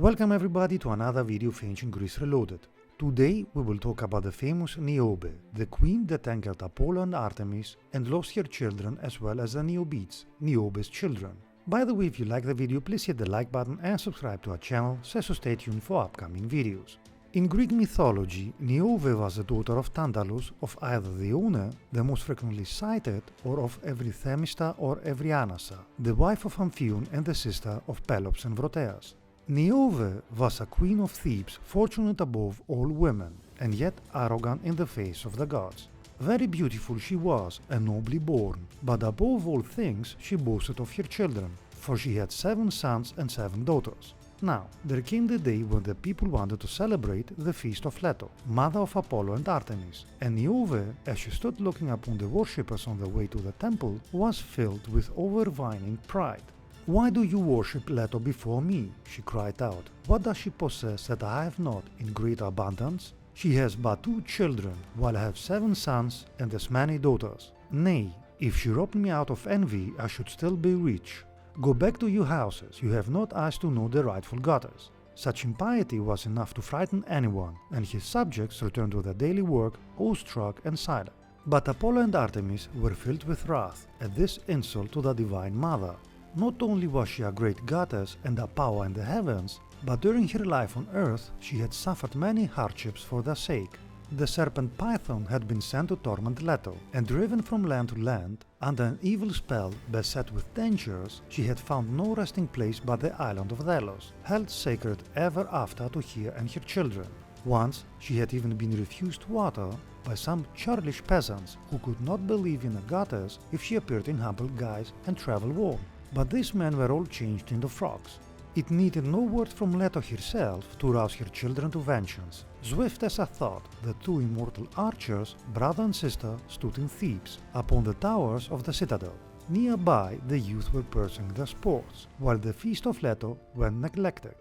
Welcome everybody to another video of Ancient Greece Reloaded. Today we will talk about the famous Niobe, the queen that angered Apollo and Artemis and lost her children as well as the Niobids, Niobe's children. By the way, if you like the video, please hit the like button and subscribe to our channel so stay tuned for upcoming videos. In Greek mythology, Niobe was the daughter of Tantalus, of either the owner, the most frequently cited, or of Eurythemista or Euryantassa, the wife of Amphion and the sister of Pelops and Proteas. Niobe was a queen of Thebes, fortunate above all women, and yet arrogant in the face of the gods. Very beautiful she was, and nobly born, but above all things she boasted of her children, for she had 7 sons and 7 daughters. Now, there came the day when the people wanted to celebrate the feast of Leto, mother of Apollo and Artemis, and Niobe, as she stood looking upon the worshippers on the way to the temple, was filled with overweening pride. "Why do you worship Leto before me?" she cried out. "What does she possess that I have not in great abundance? She has but 2 children, while I have 7 sons and as many daughters. Nay, if she robbed me out of envy, I should still be rich. Go back to your houses, you have not eyes to know the rightful goddess." Such impiety was enough to frighten anyone, and his subjects returned to their daily work, awestruck and silent. But Apollo and Artemis were filled with wrath at this insult to the divine mother. Not only was she a great goddess and a power in the heavens, but during her life on earth she had suffered many hardships for their sake. The serpent Patron had been sent to torment Leto, and driven from land to land, under an evil spell beset with dangers, she had found no resting place but the island of Delos, held sacred ever after to her and her children. Once she had even been refused water by some churlish peasants who could not believe in a goddess if she appeared in humble guise and traveled warm. But these men were all changed into frogs. It needed no word from Leto herself to rouse her children to vengeance. Swift as a thought, the 2 immortal archers, brother and sister, stood in Thebes, upon the towers of the citadel. Nearby the youth were pursuing their sports, while the feast of Leto went neglected.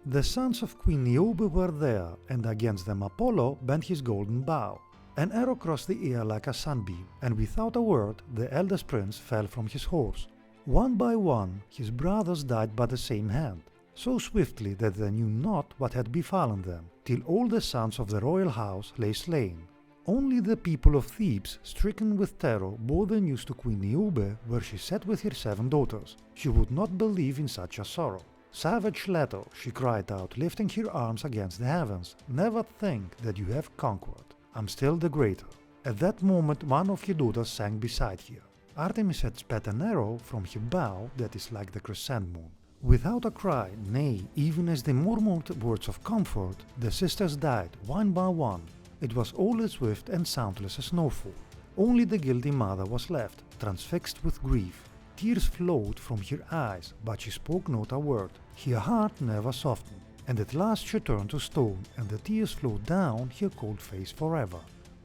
The sons of Queen Niobe were there, and against them Apollo bent his golden bow. An arrow crossed the air like a sunbeam, and without a word the eldest prince fell from his horse. One by one his brothers died by the same hand, so swiftly that they knew not what had befallen them, till all the sons of the royal house lay slain. Only the people of Thebes, stricken with terror, bore the news to Queen Niobe, where she sat with her 7 daughters. She would not believe in such a sorrow. "Savage Leto," she cried out, lifting her arms against the heavens, "never think that you have conquered. I'm still the greater." At that moment one of her daughters sank beside her. Artemis had spat an arrow from her bow that is like the crescent moon. Without a cry, nay, even as they murmured words of comfort, the sisters died one by one. It was all as swift and soundless as snowfall. Only the guilty mother was left, transfixed with grief. Tears flowed from her eyes, but she spoke not a word. Her heart never softened, and at last she turned to stone, and the tears flowed down her cold face forever.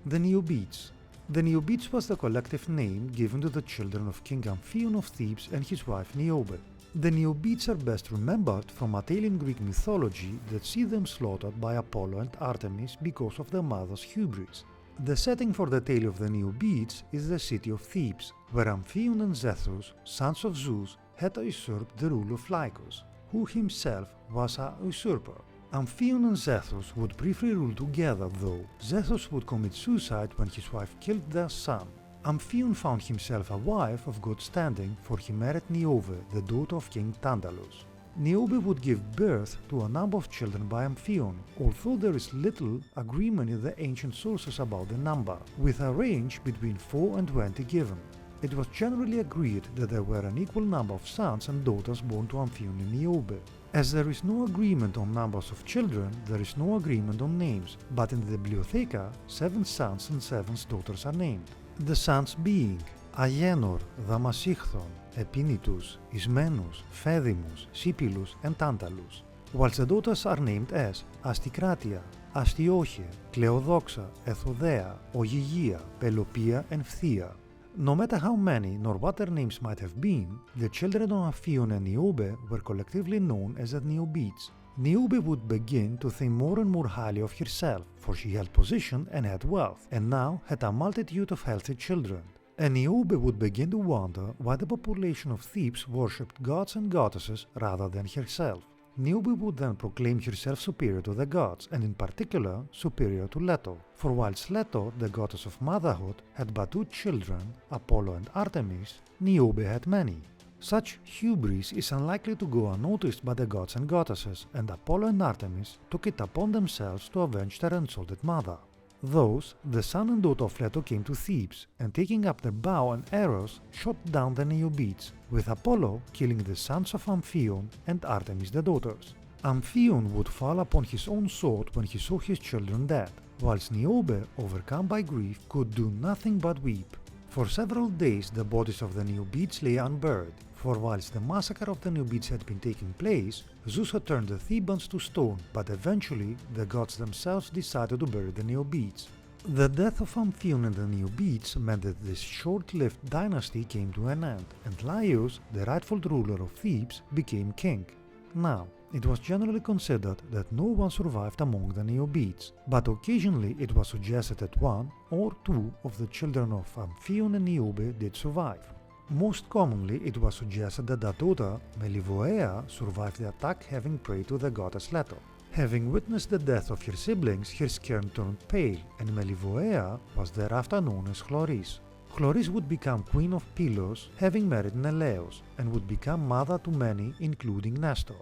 The Niobids. The Niobids was the collective name given to the children of King Amphion of Thebes and his wife Niobe. The Niobids are best remembered from a tale in Greek mythology that sees them slaughtered by Apollo and Artemis because of their mother's hubris. The setting for the tale of the Niobids is the city of Thebes, where Amphion and Zethus, sons of Zeus, had usurped the rule of Lycus, who himself was a usurper. Amphion and Zethus would briefly rule together, though Zethus would commit suicide when his wife killed their son. Amphion found himself a wife of good standing, for he married Niobe, the daughter of King Tantalus. Niobe would give birth to a number of children by Amphion, although there is little agreement in the ancient sources about the number, with a range between 4 and 20 given. It was generally agreed that there were an equal number of sons and daughters born to Amphion and Niobe. As there is no agreement on numbers of children, there is no agreement on names, but in the Bibliotheca 7 sons and 7 daughters are named. The sons being Agenor, Damasichthon, Epinitus, Ismenus, Phaedimus, Sipylus and Tantalus, whilst the daughters are named as Astikratia, Astioche, Cleodoxa, Ethodea, Ogygia, Pelopeia and Phthia. No matter how many nor what their names might have been, the children of Amphion and Niobe were collectively known as the Niobids. Niobe would begin to think more and more highly of herself, for she held position and had wealth, and now had a multitude of healthy children. And Niobe would begin to wonder why the population of Thebes worshipped gods and goddesses rather than herself. Niobe would then proclaim herself superior to the gods, and in particular superior to Leto, for whilst Leto, the goddess of motherhood, had but 2 children, Apollo and Artemis, Niobe had many. Such hubris is unlikely to go unnoticed by the gods and goddesses, and Apollo and Artemis took it upon themselves to avenge their insulted mother. Thus, the son and daughter of Leto came to Thebes, and taking up their bow and arrows, shot down the Niobids, with Apollo killing the sons of Amphion and Artemis the daughters. Amphion would fall upon his own sword when he saw his children dead, whilst Niobe, overcome by grief, could do nothing but weep. For several days the bodies of the Niobids lay unburied, for whilst the massacre of the Niobids had been taking place, Zeus had turned the Thebans to stone, but eventually the gods themselves decided to bury the Niobids. The death of Amphion and the Niobids meant that this short-lived dynasty came to an end, and Neleus, the rightful ruler of Thebes, became king. Now, it was generally considered that no one survived among the Niobids, but occasionally it was suggested that 1 or 2 of the children of Amphion and Niobe did survive. Most commonly it was suggested that their daughter, Melivoea, survived the attack, having prayed to the goddess Leto. Having witnessed the death of her siblings, her skin turned pale, and Melivoea was thereafter known as Chloris. Chloris would become queen of Pylos, having married Neleus, and would become mother to many, including Nestor.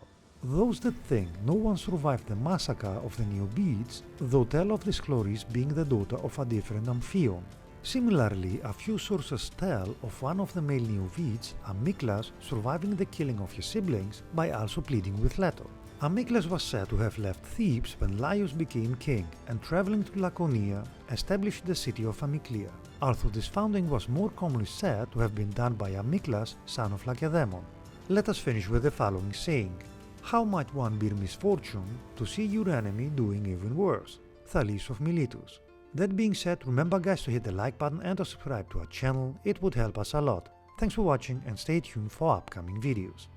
Those that think no one survived the massacre of the Niobids, though tell of this Chloris being the daughter of a different Amphion. Similarly, a few sources tell of one of the male Niobids, Amyclas, surviving the killing of his siblings by also pleading with Leto. Amyclas was said to have left Thebes when Laius became king, and traveling to Laconia, established the city of Amyclea, although this founding was more commonly said to have been done by Amyclas, son of Lacedaemon. Let us finish with the following saying: "How might one bear misfortune to see your enemy doing even worse?" Thales of Miletus. That being said, remember guys to hit the like button and to subscribe to our channel, it would help us a lot. Thanks for watching and stay tuned for upcoming videos.